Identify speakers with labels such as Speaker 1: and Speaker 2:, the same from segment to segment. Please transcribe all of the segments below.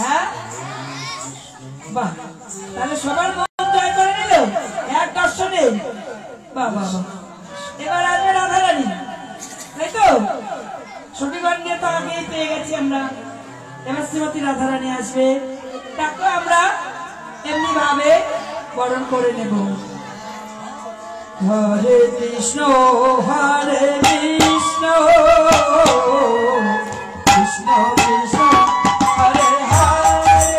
Speaker 1: হ্যাঁ বাহ, তাহলে সবার মন জয় করে নিল এক দর্শনে। বাহ বাহ বাহ। এবার আসবে রাধারানী, তাই তো? ছবিগঞ্জে তো আগেই পেয়ে গেছি আমরা, এবার শ্রীমতী রাধারানী আসবে, তাকে আমরা এমনি ভাবে বরণ করে নেব। হরে কৃষ্ণ হরে কৃষ্ণ কৃষ্ণ কৃষ্ণ হরে হরে।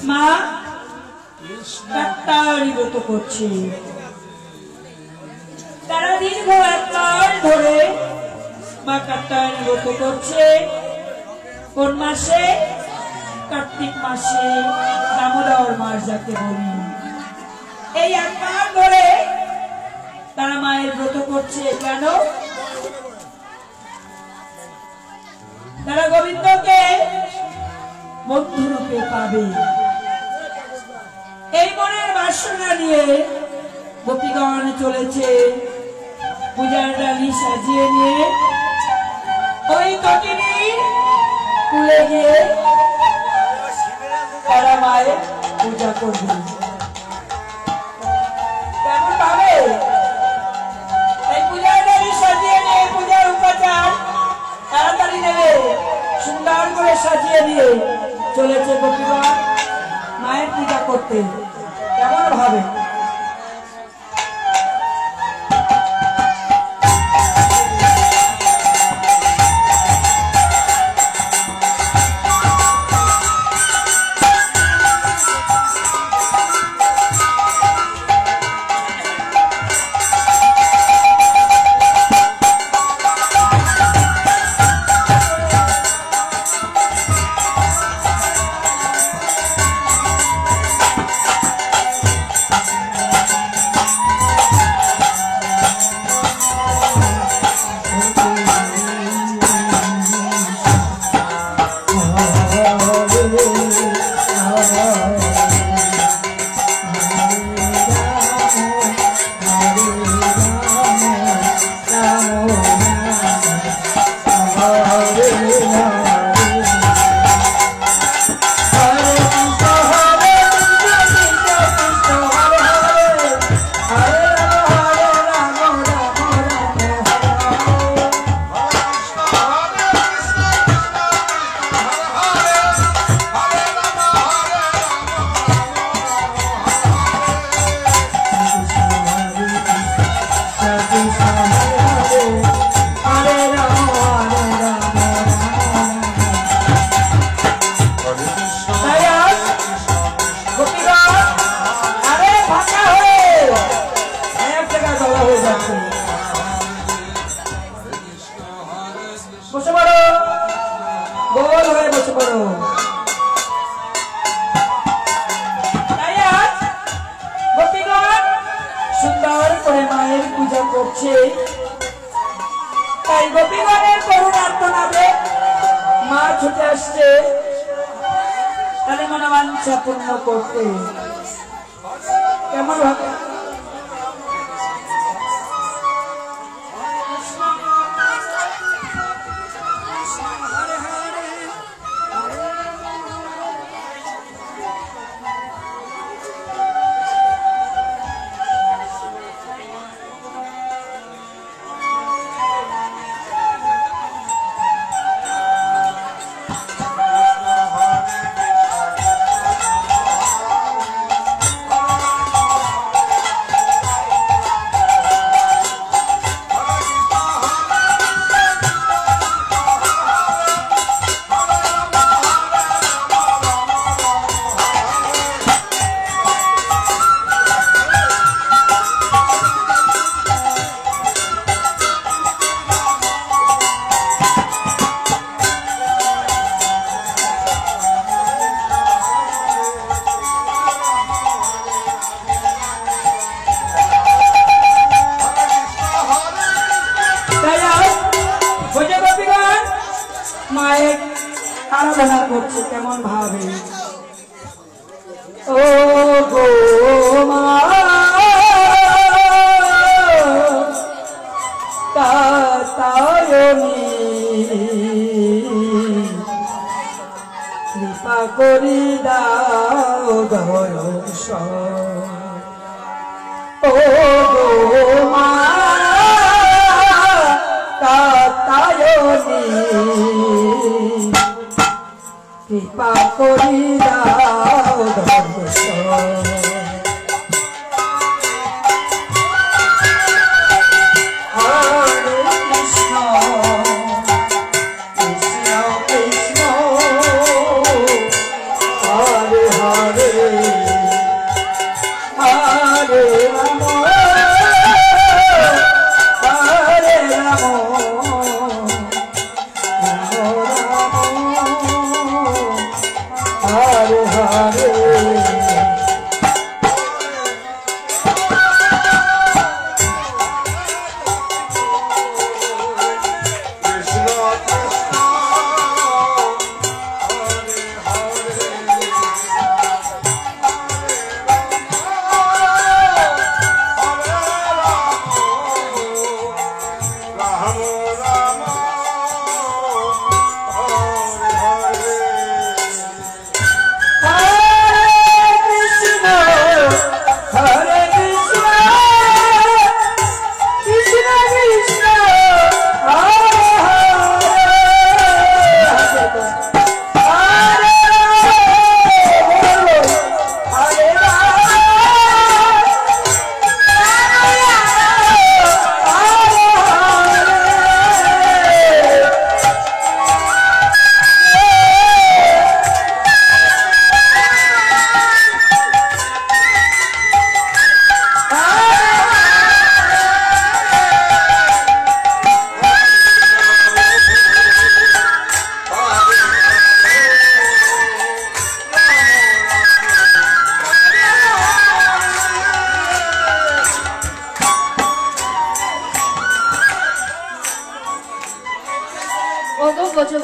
Speaker 1: মা কাটারি ব্রত করছে, তারা দীর্ঘ এক মাস ধরে মা কাটারি ব্রত করছে। কোন মাসে? কার্তিক মাসে, দামোদর মাস যাকে বলি। এই এক মাস ধরে তারা মায়ের ব্রত করছে। কেন? তারা গোবিন্দকে বন্ধুরূপে পাবে। এই মনের বাসনা নিয়ে গোপীগণ চলেছে পূজার ডালি সাজিয়ে নিয়ে ওই তটিনীর কুলে গিয়ে তারা মায়ের পূজা করবে। কেমন ভাবে? এই পূজার ডালি সাজিয়ে নিয়ে পূজার উপাচার তাড়াতাড়ি নেবে, সুন্দর করে সাজিয়ে দিয়ে চলেছে গোপীগণ মায়ের পূজা করতে। কেমন ভাবে? করছে। বসে পড়ো, গোল হয়ে বসে পড়ো। তাই আজ গোপীগণ সুন্দর করে মায়ের পূজা করছে। তাই গোপীগণের করুণ আর্তনাদে মা ছুটে আসছে তাদের মনোবাঞ্ছা পূর্ণ করতে। কেমন ভাবে মায়ের আরাধনা করছে কেমন ভাবে। ও গো মা তাতায়নি কৃপা করি দাও দর্শন। ও গো মা তাতায়নি কৃপা করি দাও দর্শন। হরে কৃষ্ণ কৃষ্ণ কৃষ্ণ হরে হরে হরে রাম হরে রাম Hare Hare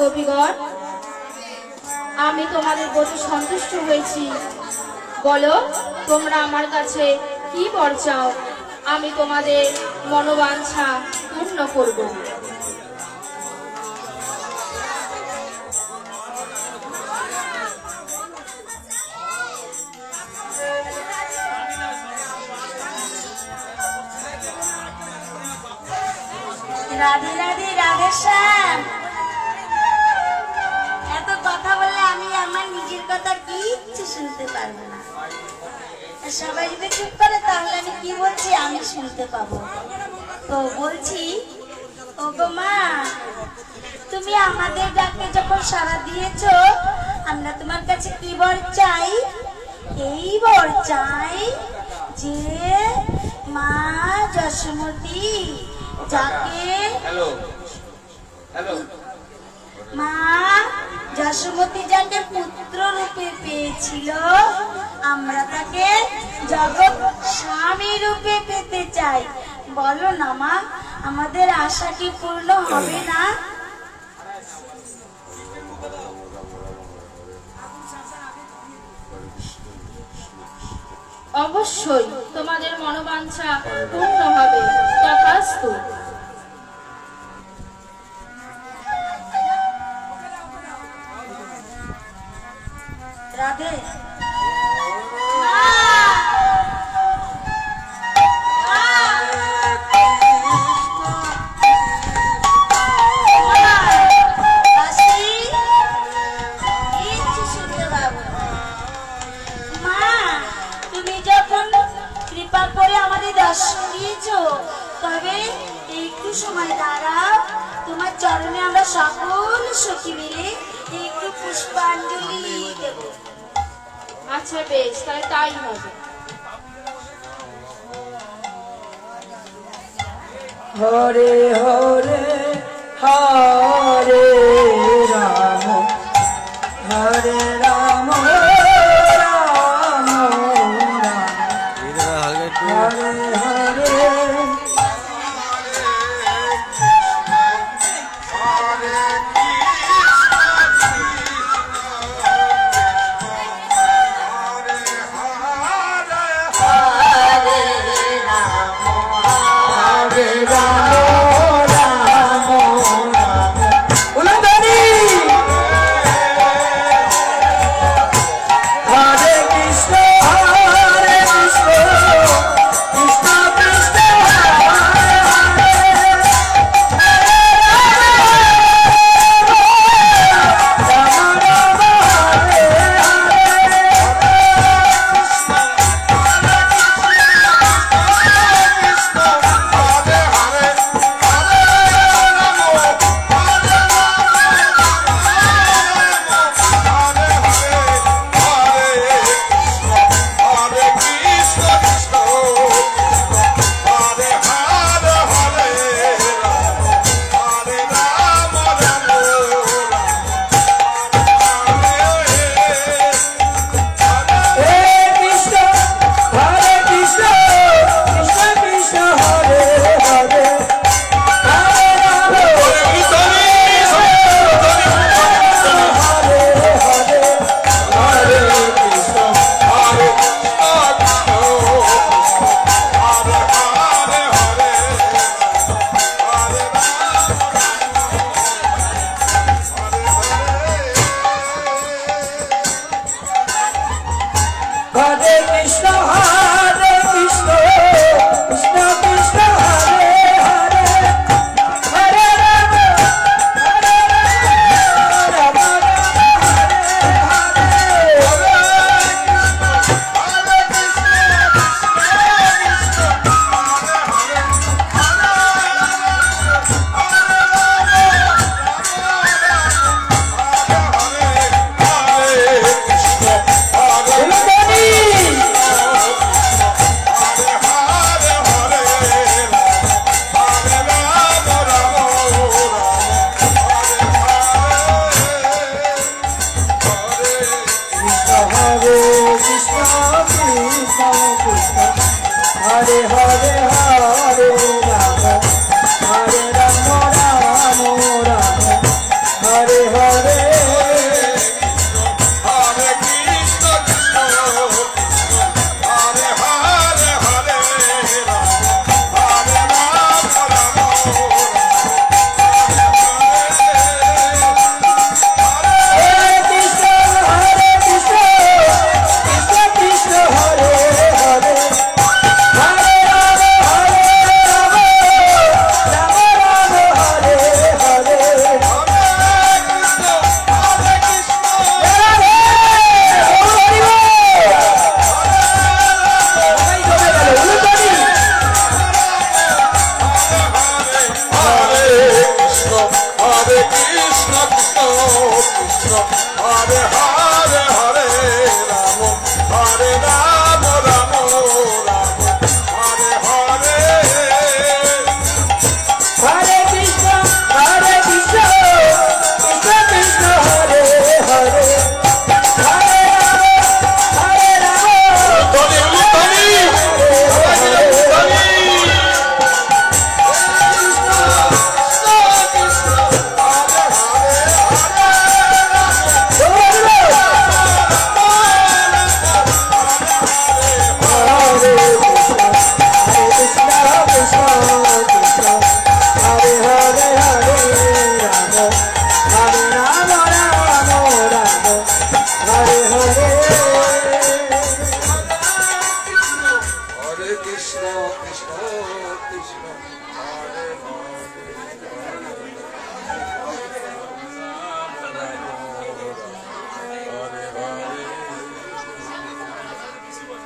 Speaker 1: গোপীগণ আমি তোমাদের প্রতি সন্তুষ্ট হয়েছি। বলো তোমরা আমার কাছে কি বর চাও, আমি তোমাদের মনোবাঞ্ছা পূর্ণ করব।
Speaker 2: রাধে রাধে রাধে শ্যাম। এত কথা বললে আমি আমার নিজের কথা কিচ্ছু শুনতে পারবো না। সবাই যদি চুপ করে তাহলে আমি কি বলছি আমি শুনতে পাবো। তো বলছি ওগো মা, তুমি আমাদের ডাকে যখন সাড়া দিয়েছো, আমরা তোমার কাছে কি বর চাই? এই বর চাই যে মা যশোমতী যাকে মা যশোমতী যাকে পুত্র রূপে পেয়েছিল, আমরা তাকে জগৎ স্বামী রূপে পেতে চাই। বলো না মা, আমাদের আশা কি পূর্ণ হবে না?
Speaker 3: অবশ্যই তোমাদের মনোবাঞ্ছা পূর্ণ হবে, তথাস্তু।
Speaker 2: রাধে তবে একটু সময় দাঁড়াও, তোমার চরণে আমরা সকল সখী মিলে একটু পুষ্পাঞ্জলি দেব।
Speaker 3: আচ্ছা বেশ, তাহলে তাই হবে।
Speaker 1: হরে হরে হরে রাম হরে রাম রাম রাম হরে হরে।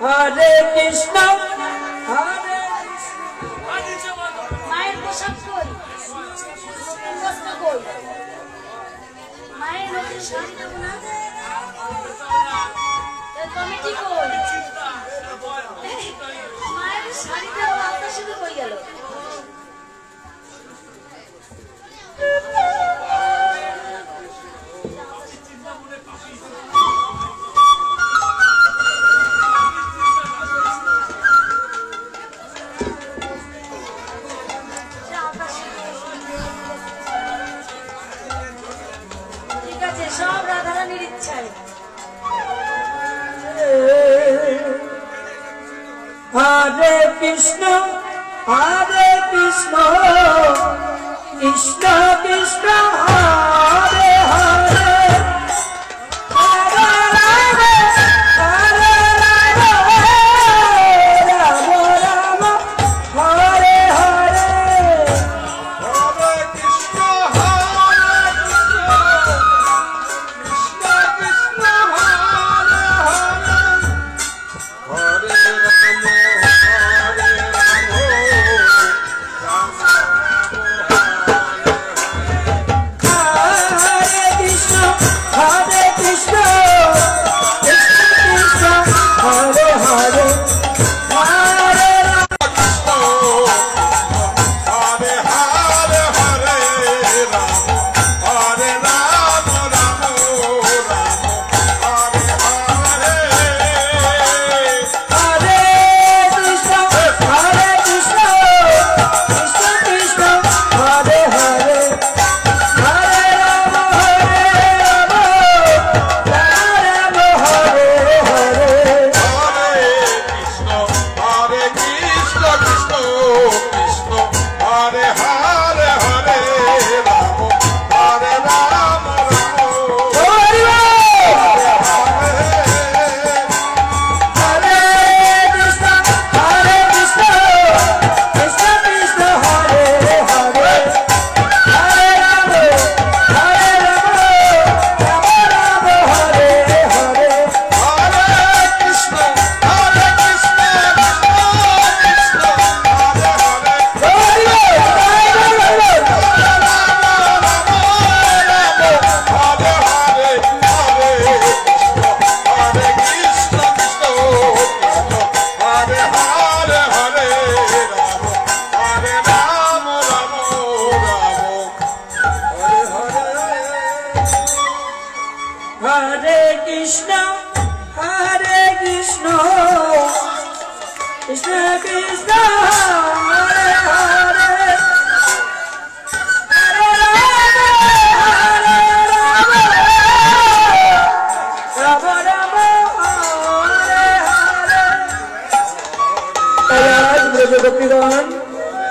Speaker 1: হরে কৃষ্ণ হরে
Speaker 2: মায়ের পোশাক কই, নতুন বস্ত্র কই, মায়ের নতুন শাড়ি দেবো না, কমিটি কই, মায়ের শাড়ি দেবো, আপনার সাথে কই গেল? ঠিক আছে, সব রাধারানীর ইচ্ছায়।
Speaker 1: হরে কৃষ্ণ কৃষ্ণ কৃষ্ণ হরে হরে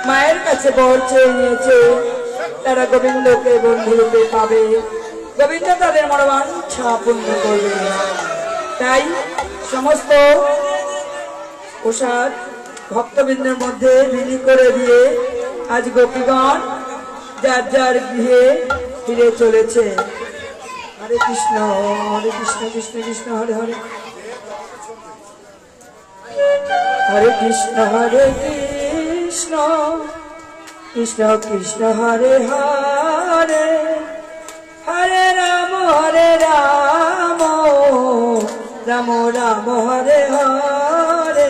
Speaker 1: মায়ের কাছে বর চেয়ে নিয়েছে, তারা গোবিন্দকে বন্ধু রূপে পাবে, গোবিন্দ তাদের মনোবাঞ্ছা পূর্ণ করবে। তাই সমস্ত প্রসাদ ভক্তবৃন্দের মধ্যে বিলি করে দিয়ে আজ গোপীগণ যার যার গৃহে ফিরে চলেছে। হরে কৃষ্ণ কৃষ্ণ কৃষ্ণ হরে হরে, হরে কৃষ্ণ কৃষ্ণ কৃষ্ণ হরে হরে, হরে রাম রাম রাম হরে হরে,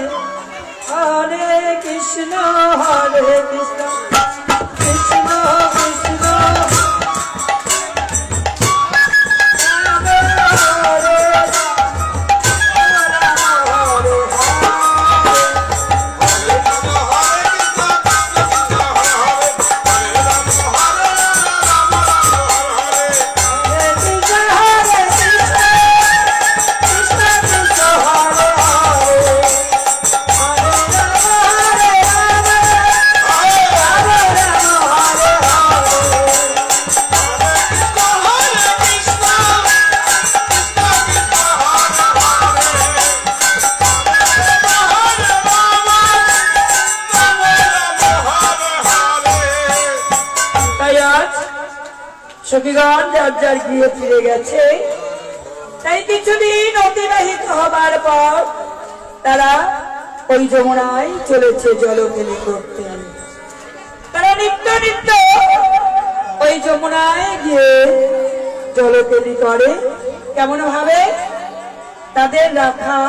Speaker 1: হরে কৃষ্ণ কৃষ্ণ কৃষ্ণ কৃষ্ণ সখীগণ যার যার গৃহে ফিরে গেছে। তাই কিছুদিন অতিবাহিত হবার পর তারা ওই যমুনায় চলেছে জলকেলি করতে। তারা নিত্য নিত্য ওই যমুনায় গিয়ে জলকেলি করে। কেমন ভাবে? তাদের রাখা,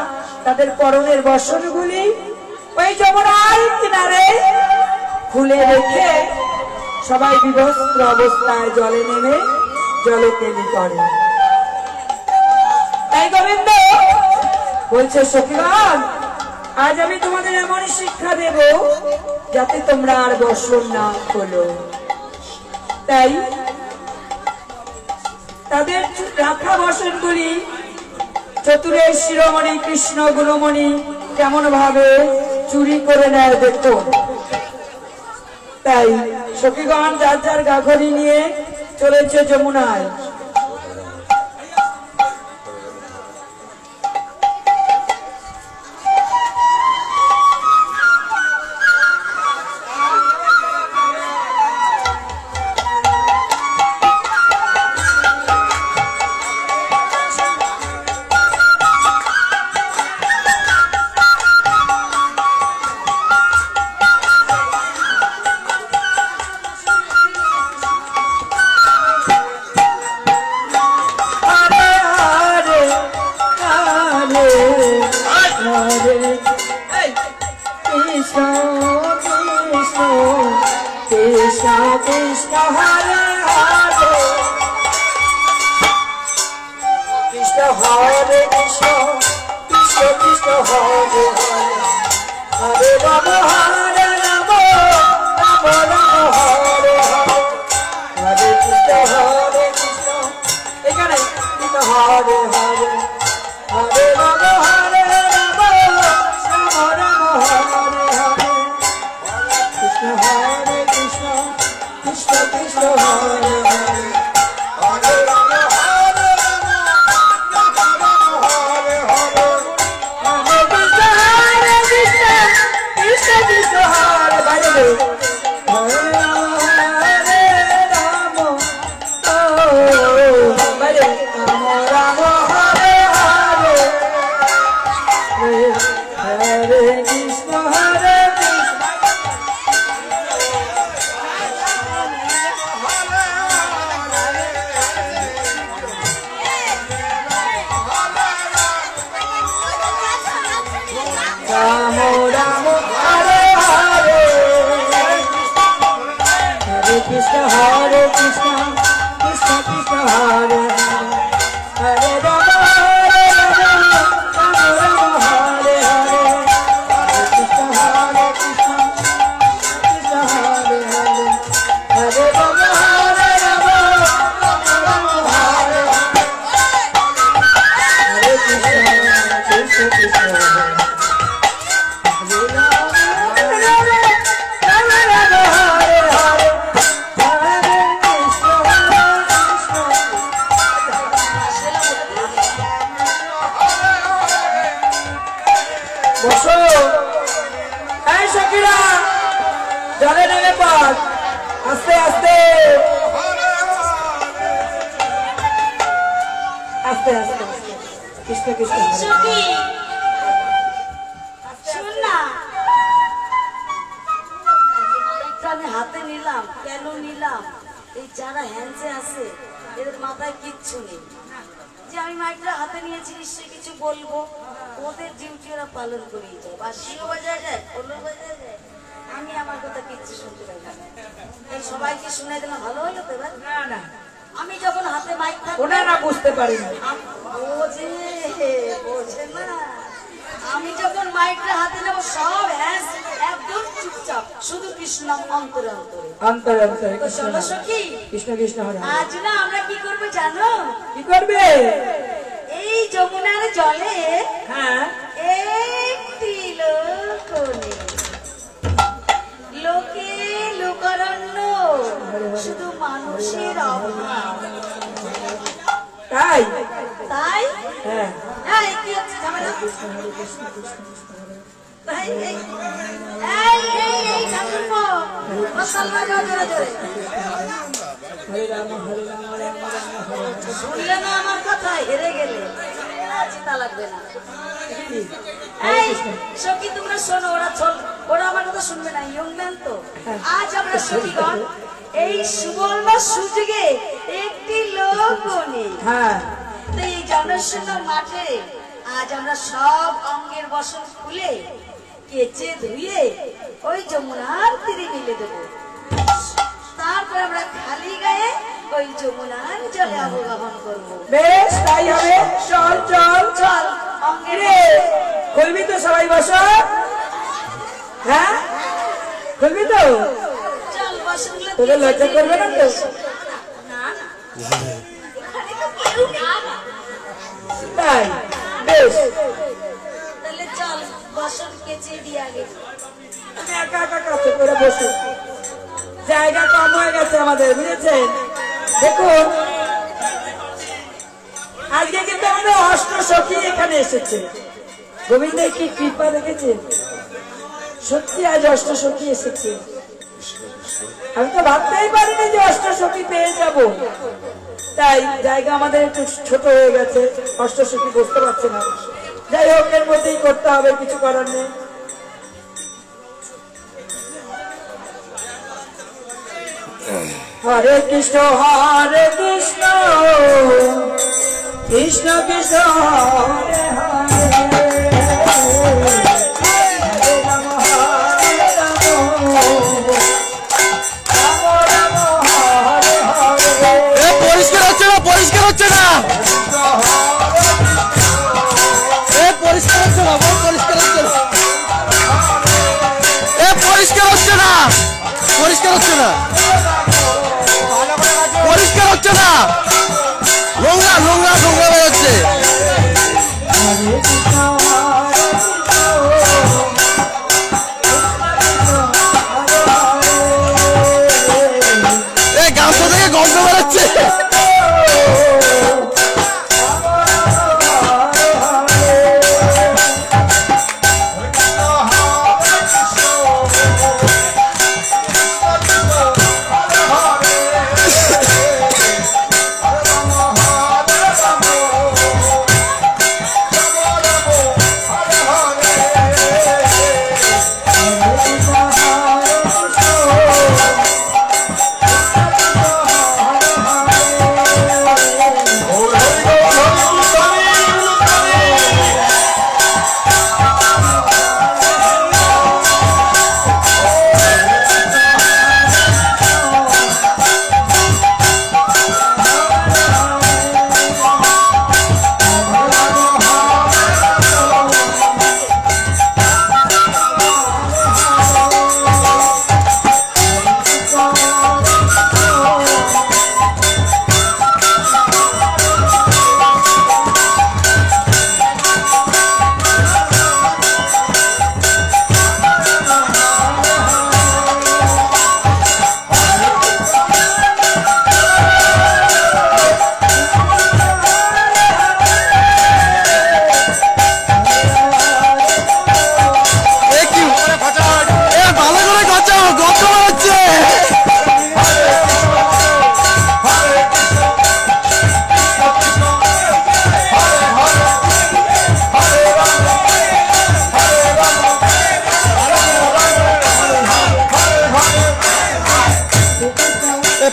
Speaker 1: তাদের পরনের বসনগুলি ওই যমুনার কিনারে খুলে রেখে সবাই বিভস্ত্র অবস্থায় জলে নেমে জলকেলি করে। তাই গোবিন্দ বলছে, সখীগণ, আজ আমি তোমাদের এমন শিক্ষা দেব যাতে তোমরা আর বসন না খোলো। তাই তাদের রাখা বসনগুলি চতুরের শিরোমণি কৃষ্ণ গুণমণি কেমন ভাবে চুরি করে নেয় দেখো। তাই সখীগণ যার যার গাঘরি নিয়ে চলেছে যমুনায়।
Speaker 2: চিন্তা লাগবে না। এই সখী তোমরা শোনো, ওরা আমার কথা শুনবে না, ইয়ং ম্যান তো। আজ আমরা সখীগণ এই সুবর্ণ সুযোগে একটি লোক নেই, তো এই জনশূন্য মাঠে আজ আমরা সব অঙ্গের বসন খুলে কেচে ধুয়ে ওই যমুনার তীরে মিলে দেবো। তারপর আমরা খালি গায়ে ওই যমুনার জলে অবগাহন করবো।
Speaker 1: বেশ তাই হবে, চল চল
Speaker 2: চল অঙ্গের
Speaker 1: খুলবি তো? সবাই বসো। হ্যাঁ খুলবি তো?
Speaker 2: চল বসনগুলো
Speaker 1: তোদের লজ্জা করবে না তো?
Speaker 2: না না, এখানে তো কেউ নেই।
Speaker 1: তাই বেশ,
Speaker 2: তাহলে চল বসন কেচে দিয়ে আগে।
Speaker 1: আমি একা একা কাছে করে বসি, জায়গা কম হয়ে গেছে আমাদের, বুঝেছেন? দেখুন আজকে কিন্তু আমাদের অষ্টসখী এখানে এসেছে। গোবিন্দের কি কৃপা দেখেছে, সত্যি আজ অষ্টসখী এসেছে। আমি তো ভাবতেই পারিনি যে অষ্টসখী পেয়ে যাব, তাই জায়গা আমাদের একটু ছোট হয়ে গেছে, অষ্টসখী বসতে পারছে না। যাই হোক, এর মধ্যেই করতে হবে, কিছু করার নেই। হরে কৃষ্ণ কৃষ্ণ কৃষ্ণ হরে
Speaker 4: পরিষ্কার হচ্ছে না, পরিষ্কার হচ্ছে না, পরিষ্কার হচ্ছে না, পরিষ্কার হচ্ছে না, পরিষ্কার হচ্ছে না, পরিষ্কার হচ্ছে না, পরিষ্কার হচ্ছে না, নোংরা নোংরা নোংরা বেরোচ্ছে। গামছা থেকে গন্ধ বেরোচ্ছে।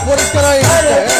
Speaker 4: পরিষ্কার হয়ে গেছে।